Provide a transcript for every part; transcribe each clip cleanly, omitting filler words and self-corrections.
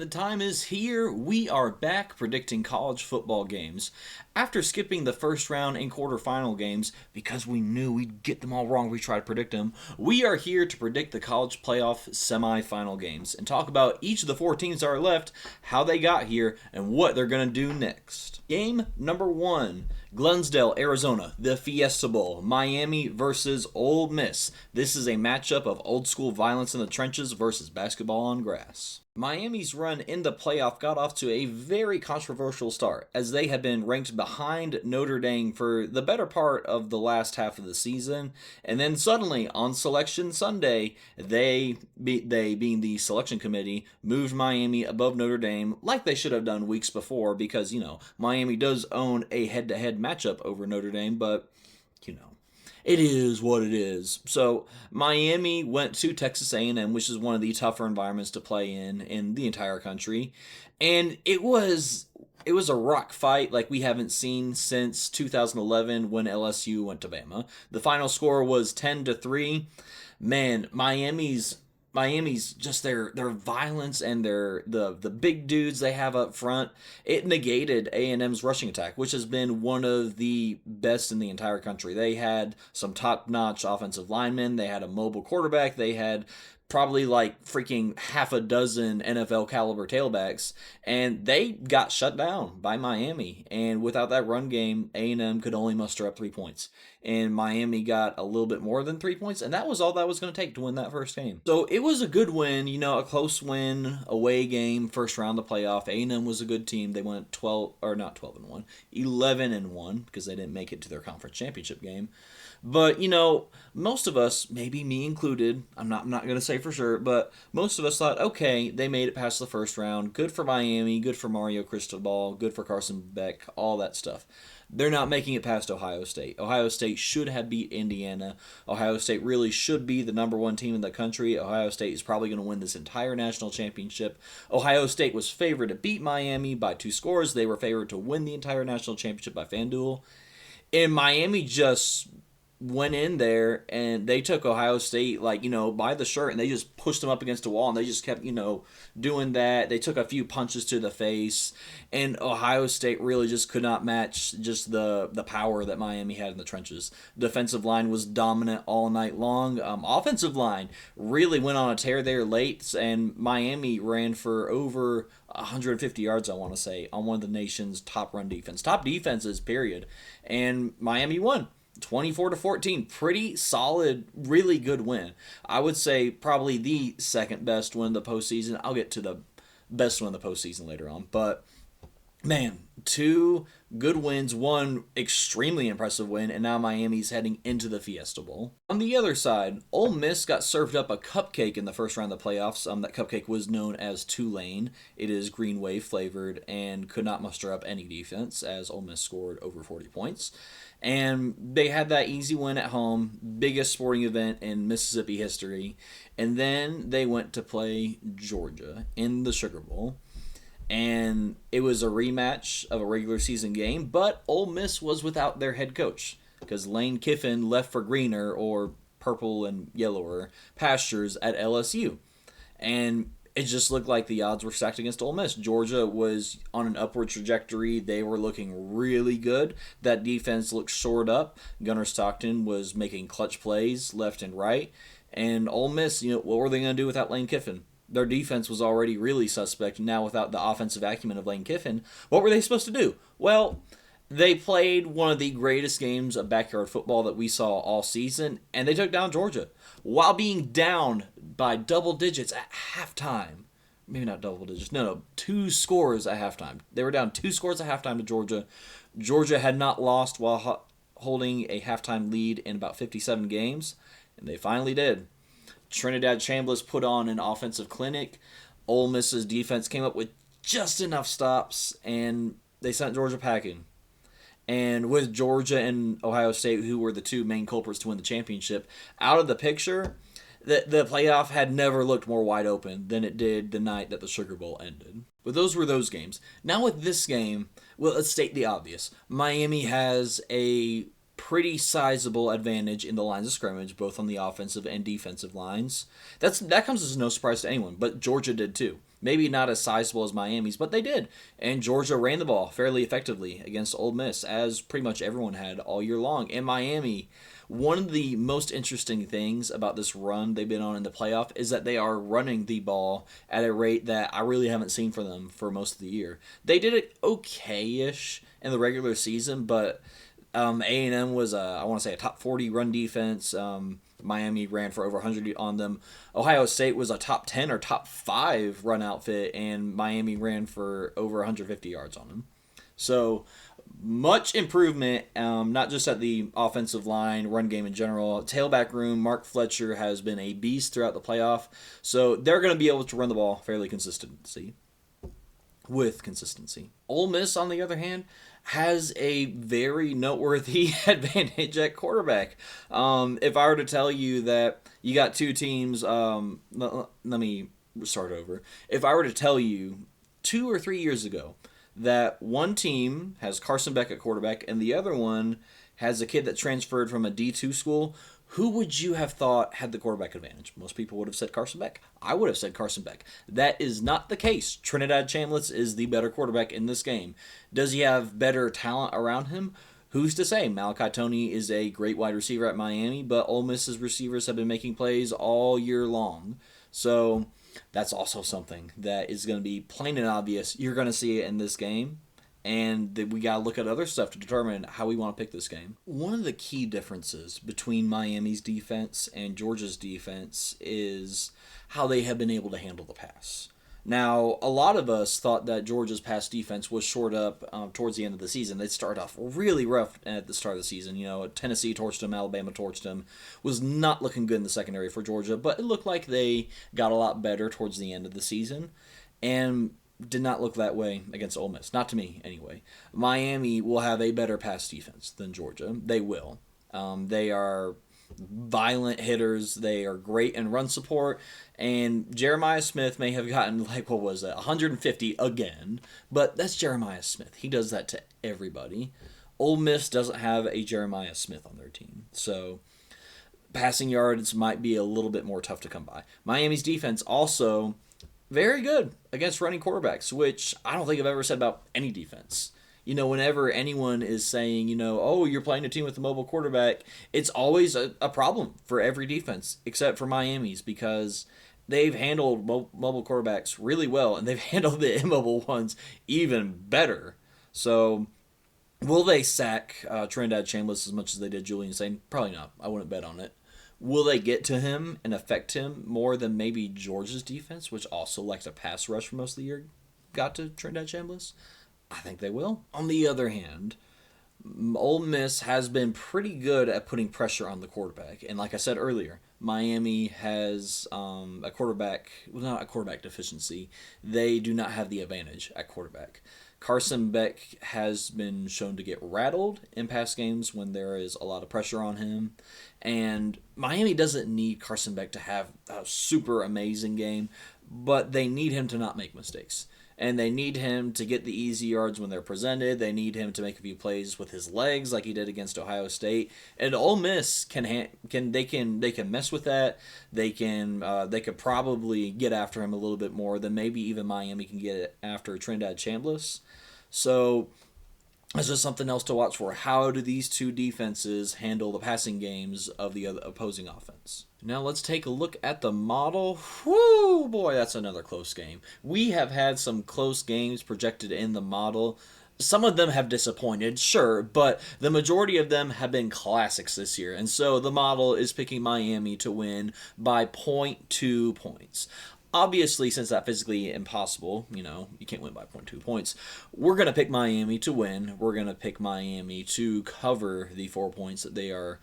the time is here. We are back predicting college football games. After skipping the first round and quarterfinal games because we knew we'd get them all wrong, we tried to predict them. We are here to predict the college playoff semifinal games and talk about each of the four teams that are left, how they got here, and what they're going to do next. Game number one, Glensdale, Arizona, the Fiesta Bowl, Miami versus Ole Miss. This is a matchup of old school violence in the trenches versus basketball on grass. Miami's run in the playoff got off to a very controversial start, as they had been ranked behind Notre Dame for the better part of the last half of the season, and then suddenly on Selection Sunday, they being the selection committee, moved Miami above Notre Dame like they should have done weeks before, because Miami does own a head-to-head matchup over Notre Dame, but it is what it is. So Miami went to Texas A&M, which is one of the tougher environments to play in the entire country, and it was a rock fight like we haven't seen since 2011 when LSU went to Bama. The final score was 10-3. Man, Miami's just their violence and the big dudes they have up front. It negated A&M's rushing attack, which has been one of the best in the entire country. They had some top-notch offensive linemen. They had a mobile quarterback. They had probably like freaking half a dozen NFL caliber tailbacks, and they got shut down by Miami. And without that run game, A&M could only muster up 3 points. And Miami got a little bit more than 3 points, and that was all that was going to take to win that first game. So it was a good win, a close win, away game, first round of the playoff. A&M was a good team. They went 11-1, because they didn't make it to their conference championship game. But, most of us, maybe me included, I'm not going to say for sure, but most of us thought, okay, they made it past the first round. Good for Miami, good for Mario Cristobal, good for Carson Beck, all that stuff. They're not making it past Ohio State. Ohio State should have beat Indiana. Ohio State really should be the number one team in the country. Ohio State is probably going to win this entire national championship. Ohio State was favored to beat Miami by 2 scores. They were favored to win the entire national championship by FanDuel. And Miami just went in there and they took Ohio State by the shirt, and they just pushed them up against the wall, and they just kept doing that. They took a few punches to the face, and Ohio State really just could not match just the power that Miami had in the trenches. Defensive line was dominant all night long. Offensive line really went on a tear there late, and Miami ran for over 150 yards, I want to say, on one of the nation's top defenses, period. And Miami won 24-14. Pretty solid, really good win. I would say probably the second best win of the postseason. I'll get to the best win of the postseason later on. But man, 2 good wins, 1 extremely impressive win, and now Miami's heading into the Fiesta Bowl. On the other side, Ole Miss got served up a cupcake in the first round of the playoffs. That cupcake was known as Tulane. It is green wave flavored and could not muster up any defense, as Ole Miss scored over 40 points. And they had that easy win at home, biggest sporting event in Mississippi history. And then they went to play Georgia in the Sugar Bowl. And it was a rematch of a regular season game, but Ole Miss was without their head coach, because Lane Kiffin left for greener or purple and yellower pastures at LSU. And it just looked like the odds were stacked against Ole Miss. Georgia was on an upward trajectory. They were looking really good. That defense looked shored up. Gunnar Stockton was making clutch plays left and right. And Ole Miss, what were they going to do without Lane Kiffin? Their defense was already really suspect. Now without the offensive acumen of Lane Kiffin, what were they supposed to do? Well, they played one of the greatest games of backyard football that we saw all season, and they took down Georgia while being down by double digits at halftime. Maybe not double digits. No, 2 scores at halftime. They were down 2 scores at halftime to Georgia. Georgia had not lost while holding a halftime lead in about 57 games, and they finally did. Trinidad Chambliss put on an offensive clinic. Ole Miss's defense came up with just enough stops, and they sent Georgia packing. And with Georgia and Ohio State, who were the 2 main culprits to win the championship, out of the picture, the playoff had never looked more wide open than it did the night that the Sugar Bowl ended. But those were those games. Now with this game, well, let's state the obvious. Miami has a pretty sizable advantage in the lines of scrimmage, both on the offensive and defensive lines. That comes as no surprise to anyone, but Georgia did too. Maybe not as sizable as Miami's, but they did. And Georgia ran the ball fairly effectively against Ole Miss, as pretty much everyone had all year long. And Miami, one of the most interesting things about this run they've been on in the playoff is that they are running the ball at a rate that I really haven't seen from them for most of the year. They did it okay-ish in the regular season, but A&M was, I want to say, a top 40 run defense. Miami ran for over 100 on them. Ohio State was a top 10 or top 5 run outfit, and Miami ran for over 150 yards on them. So much improvement, not just at the offensive line, run game in general. Tailback room, Mark Fletcher has been a beast throughout the playoff. So they're going to be able to run the ball fairly consistency. Ole Miss, on the other hand, has a very noteworthy advantage at quarterback. If I were to tell you that you got two teams, let me start over. If I were to tell you 2 or 3 years ago that one team has Carson Beck at quarterback and the other one has a kid that transferred from a D2 school, who would you have thought had the quarterback advantage? Most people would have said Carson Beck. I would have said Carson Beck. That is not the case. Trinidad Chambliss is the better quarterback in this game. Does he have better talent around him? Who's to say? Malachi Toney is a great wide receiver at Miami, but Ole Miss's receivers have been making plays all year long. So that's also something that is going to be plain and obvious. You're going to see it in this game. And we got to look at other stuff to determine how we want to pick this game. One of the key differences between Miami's defense and Georgia's defense is how they have been able to handle the pass. Now, a lot of us thought that Georgia's pass defense was shored up towards the end of the season. They started off really rough at the start of the season. You know, Tennessee torched them, Alabama torched them. Was not looking good in the secondary for Georgia, but it looked like they got a lot better towards the end of the season. And did not look that way against Ole Miss. Not to me, anyway. Miami will have a better pass defense than Georgia. They will. They are violent hitters. They are great in run support. And Jeremiah Smith may have gotten, 150 again. But that's Jeremiah Smith. He does that to everybody. Ole Miss doesn't have a Jeremiah Smith on their team. So passing yards might be a little bit more tough to come by. Miami's defense also very good against running quarterbacks, which I don't think I've ever said about any defense. You know, whenever anyone is saying, oh, you're playing a team with a mobile quarterback, it's always a problem for every defense except for Miami's, because they've handled mobile quarterbacks really well, and they've handled the immobile ones even better. So will they sack Trinidad Chambliss as much as they did Julian Sain? Probably not. I wouldn't bet on it. Will they get to him and affect him more than maybe Georgia's defense, which also likes a pass rush for most of the year, got to Trinidad Chambliss? I think they will. On the other hand, Ole Miss has been pretty good at putting pressure on the quarterback. And like I said earlier, Miami has not a quarterback deficiency. They do not have the advantage at quarterback. Carson Beck has been shown to get rattled in past games when there is a lot of pressure on him. And Miami doesn't need Carson Beck to have a super amazing game, but they need him to not make mistakes. And they need him to get the easy yards when they're presented. They need him to make a few plays with his legs, like he did against Ohio State. And Ole Miss can mess with that. They could probably get after him a little bit more than maybe even Miami can get after Trinidad Chambliss. So it's just something else to watch for. How do these two defenses handle the passing games of the other opposing offense? Now let's take a look at the model. Whoo, boy, that's another close game. We have had some close games projected in the model. Some of them have disappointed, sure, but the majority of them have been classics this year. And so the model is picking Miami to win by 0.2 points. Obviously, since that's physically impossible, you can't win by 0.2 points, we're going to pick Miami to win. We're going to pick Miami to cover the 4 points that they are,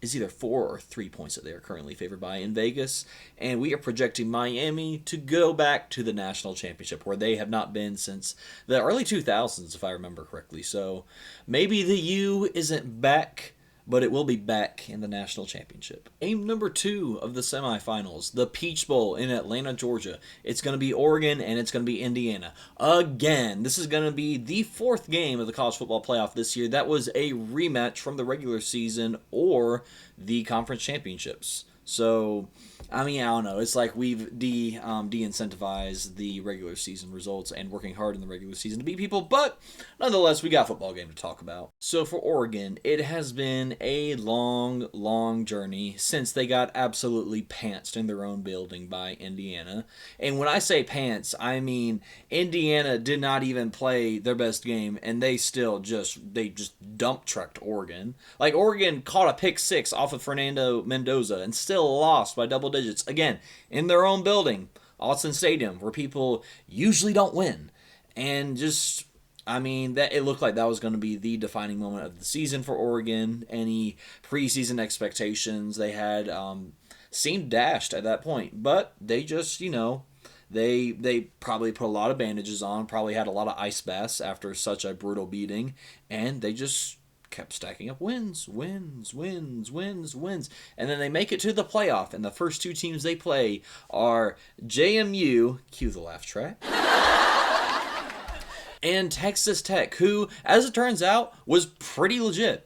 is either 4 or 3 points that they are currently favored by in Vegas. And we are projecting Miami to go back to the national championship, where they have not been since the early 2000s, if I remember correctly. So maybe the U isn't back, but it will be back in the national championship. Game number 2 of the semifinals, the Peach Bowl in Atlanta, Georgia. It's going to be Oregon and it's going to be Indiana. Again, this is going to be the 4th game of the college football playoff this year. That was a rematch from the regular season or the conference championships. So I mean, I don't know. It's like we've de-incentivized the regular season results and working hard in the regular season to beat people, but nonetheless, we got a football game to talk about. So for Oregon, it has been a long, long journey since they got absolutely pantsed in their own building by Indiana. And when I say pants, I mean Indiana did not even play their best game, and they just dump trucked Oregon. Like Oregon caught a pick six off of Fernando Mendoza and still lost by double digits again in their own building, Austin Stadium, where people usually don't win, and just. I mean, that it looked like that was going to be the defining moment of the season for Oregon. Any preseason expectations they had seemed dashed at that point, but they just, they probably put a lot of bandages on, probably had a lot of ice baths after such a brutal beating, and they just kept stacking up wins, wins, wins, wins, wins. And then they make it to the playoff, and the first two teams they play are JMU, cue the laugh track, and Texas Tech, who, as it turns out, was pretty legit.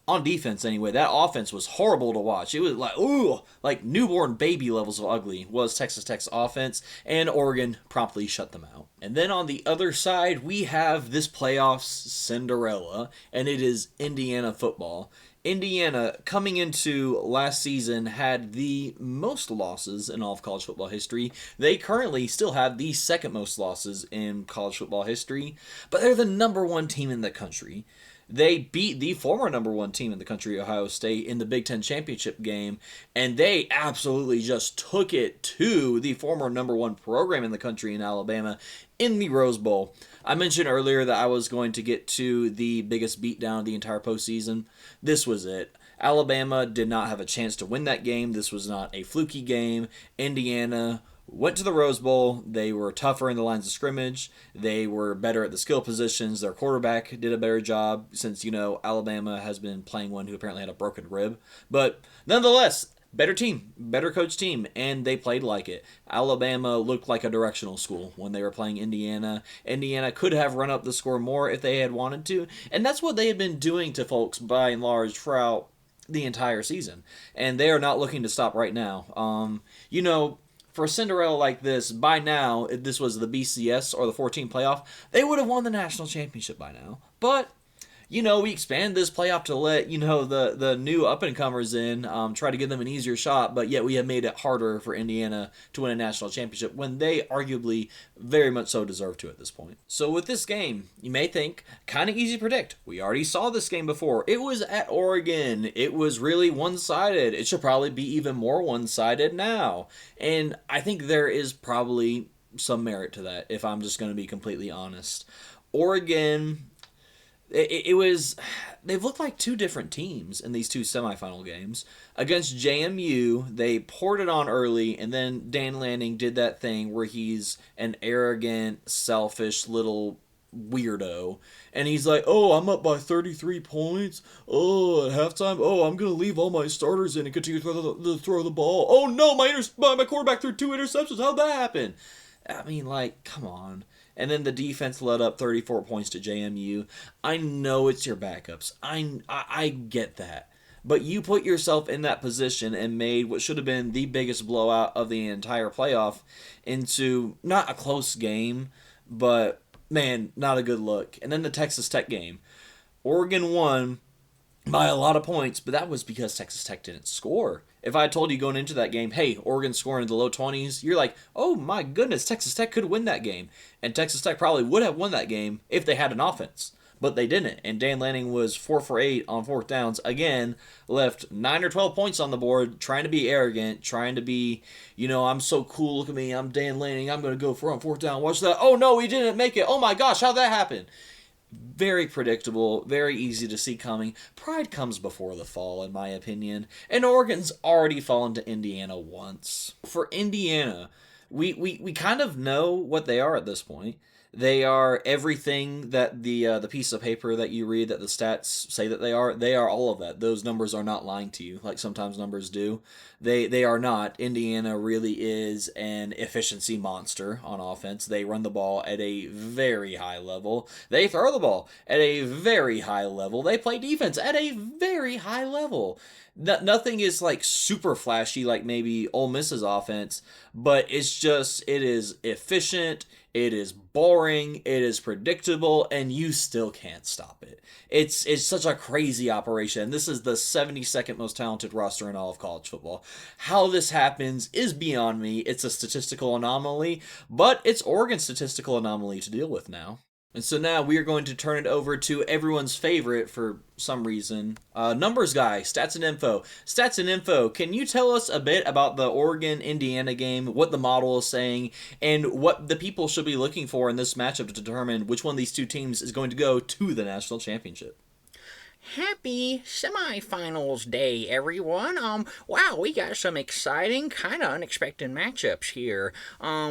On defense, anyway. That offense was horrible to watch. It was like, ooh, like newborn baby levels of ugly was Texas Tech's offense, and Oregon promptly shut them out. And then on the other side, we have this playoffs Cinderella, and it is Indiana football. Indiana, coming into last season, had the most losses in all of college football history. They currently still have the second most losses in college football history, but they're the number one team in the country. They beat the former number one team in the country, Ohio State, in the Big Ten championship game, and they absolutely just took it to the former number one program in the country in Alabama in the Rose Bowl. I mentioned earlier that I was going to get to the biggest beatdown of the entire postseason. This was it. Alabama did not have a chance to win that game. This was not a fluky game. Indiana went to the Rose Bowl. They were tougher in the lines of scrimmage. They were better at the skill positions. Their quarterback did a better job since, Alabama has been playing one who apparently had a broken rib. But nonetheless, better team, better coach team, and they played like it. Alabama looked like a directional school when they were playing Indiana. Indiana could have run up the score more if they had wanted to, and that's what they had been doing to folks by and large throughout the entire season. And they are not looking to stop right now. For a Cinderella like this, by now, if this was the BCS or the 14 playoff, they would have won the national championship by now. But, we expand this playoff to let, the new up-and-comers in, try to give them an easier shot, but yet we have made it harder for Indiana to win a national championship when they arguably very much so deserve to at this point. So with this game, you may think, kind of easy to predict. We already saw this game before. It was at Oregon. It was really one-sided. It should probably be even more one-sided now. And I think there is probably some merit to that, if I'm just going to be completely honest. Oregon, it was, they've looked like two different teams in these two semifinal games. Against JMU, they poured it on early, and then Dan Lanning did that thing where he's an arrogant, selfish little weirdo, and he's like, oh, I'm up by 33 points, oh, at halftime, oh, I'm gonna leave all my starters in and continue to throw the ball. Oh no, my quarterback threw two interceptions. How'd that happen? I mean, like, come on. And then the defense led up 34 points to JMU. I know it's your backups. I get that. But you put yourself in that position and made what should have been the biggest blowout of the entire playoff into not a close game, but, man, not a good look. And then the Texas Tech game. Oregon won by a lot of points, but that was because Texas Tech didn't score. If I had told you going into that game, hey, Oregon's scoring in the low 20s, you're like, oh my goodness, Texas Tech could win that game. And Texas Tech probably would have won that game if they had an offense. But they didn't. And Dan Lanning was 4 for 8 on fourth downs. Again, left 9 or 12 points on the board, trying to be arrogant, trying to be, I'm so cool, look at me, I'm Dan Lanning, I'm going to go for on fourth down. Watch that. Oh no, he didn't make it. Oh my gosh, how'd that happen? Very predictable, very easy to see coming. Pride comes before the fall, in my opinion. And Oregon's already fallen to Indiana once. For Indiana, we kind of know what they are at this point. They are everything that the piece of paper that you read that the stats say that they are. They are all of that. Those numbers are not lying to you, like sometimes numbers do. They are not. Indiana really is an efficiency monster on offense. They run the ball at a very high level. They throw the ball at a very high level. They play defense at a very high level. Nothing is like super flashy like maybe Ole Miss's offense, but it is efficient, it is boring, it is predictable, and you still can't stop it. It's such a crazy operation. This is the 72nd most talented roster in all of college football. How this happens is beyond me. It's a statistical anomaly, but it's Oregon's statistical anomaly to deal with now. And so now we are going to turn it over to everyone's favorite for some reason, numbers guy, Stats and Info. Stats and Info, can you tell us a bit about the Oregon-Indiana game, what the model is saying, and what the people should be looking for in this matchup to determine which one of these two teams is going to go to the national championship? Happy semifinals day, everyone. Wow, we got some exciting, kind of unexpected matchups here.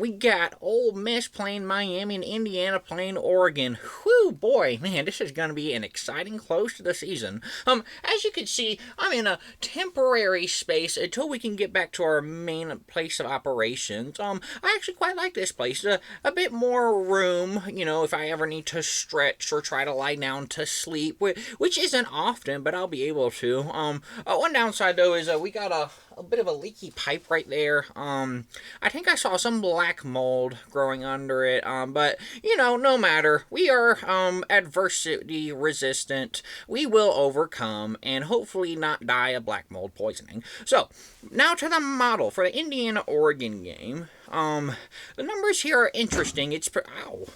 We got Ole Miss playing Miami and Indiana playing Oregon. Whew, boy, man, this is going to be an exciting close to the season. As you can see, I'm in a temporary space until we can get back to our main place of operations. I actually quite like this place. A bit more room, if I ever need to stretch or try to lie down to sleep, which isn't often, but I'll be able to. One downside though is we got a bit of a leaky pipe right there. I think I saw some black mold growing under it. But no matter. We are adversity resistant. We will overcome and hopefully not die of black mold poisoning. So now to the model for the Indiana Oregon game. The numbers here are interesting. Ow.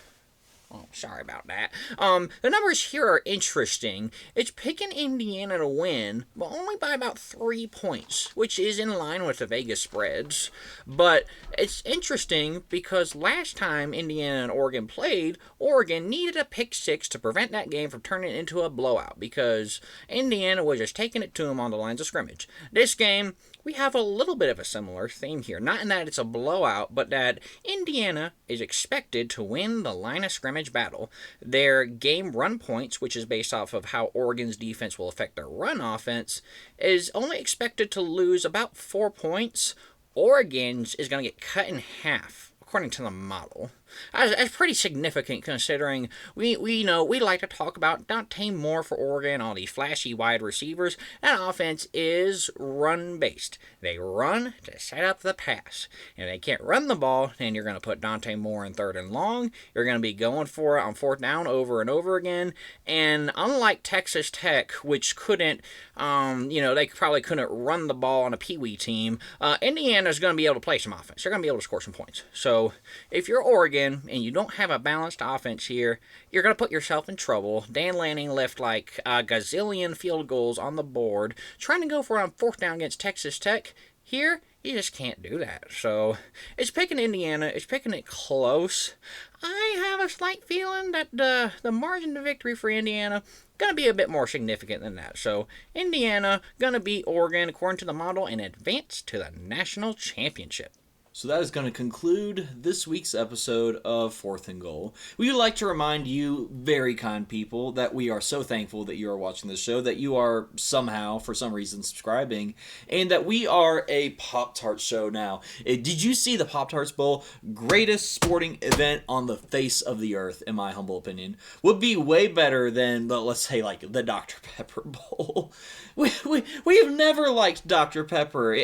Oh, sorry about that. The numbers here are interesting. It's picking Indiana to win, but only by about 3 points, which is in line with the Vegas spreads. But it's interesting because last time Indiana and Oregon played, Oregon needed a pick six to prevent that game from turning into a blowout because Indiana was just taking it to them on the lines of scrimmage. This game, we have a little bit of a similar theme here. Not in that it's a blowout, but that Indiana is expected to win the line of scrimmage battle. Their game run points, which is based off of how Oregon's defense will affect their run offense, is only expected to lose about 4 points. Oregon's is going to get cut in half, according to the model. That's pretty significant considering we like to talk about Dante Moore for Oregon, all these flashy wide receivers. That offense is run-based. They run to set up the pass. If they can't run the ball, then you're going to put Dante Moore in third and long. You're going to be going for it on fourth down over and over again. And unlike Texas Tech, which couldn't, they probably couldn't run the ball on a peewee team, Indiana's going to be able to play some offense. They're going to be able to score some points. So if you're Oregon, and you don't have a balanced offense here, you're going to put yourself in trouble. Dan Lanning left like a gazillion field goals on the board trying to go for it on fourth down against Texas Tech. Here, you just can't do that. So, it's picking Indiana. It's picking it close. I have a slight feeling that the margin of victory for Indiana going to be a bit more significant than that. So, Indiana going to beat Oregon according to the model and advance to the national championship. So that is going to conclude this week's episode of Fourth and Goal. We would like to remind you, very kind people, that we are so thankful that you are watching this show, that you are somehow, for some reason, subscribing, and that we are a Pop-Tarts show now. Did you see the Pop-Tarts Bowl? Greatest sporting event on the face of the earth, in my humble opinion. Would be way better than, let's say, like, the Dr. Pepper Bowl. We have never liked Dr. Pepper.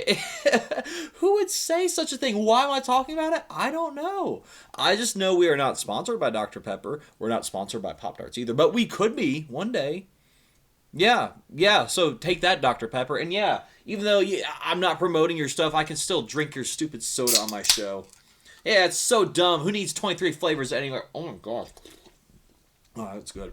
Who would say such a thing? Why am I talking about it? I don't know. I just know we are not sponsored by Dr. Pepper. We're not sponsored by Pop-Tarts either, but we could be one day. Yeah, so take that, Dr. Pepper. And yeah, even though I'm not promoting your stuff, I can still drink your stupid soda on my show. Yeah, it's so dumb. Who needs 23 flavors anywhere? Oh my gosh. Oh, that's good.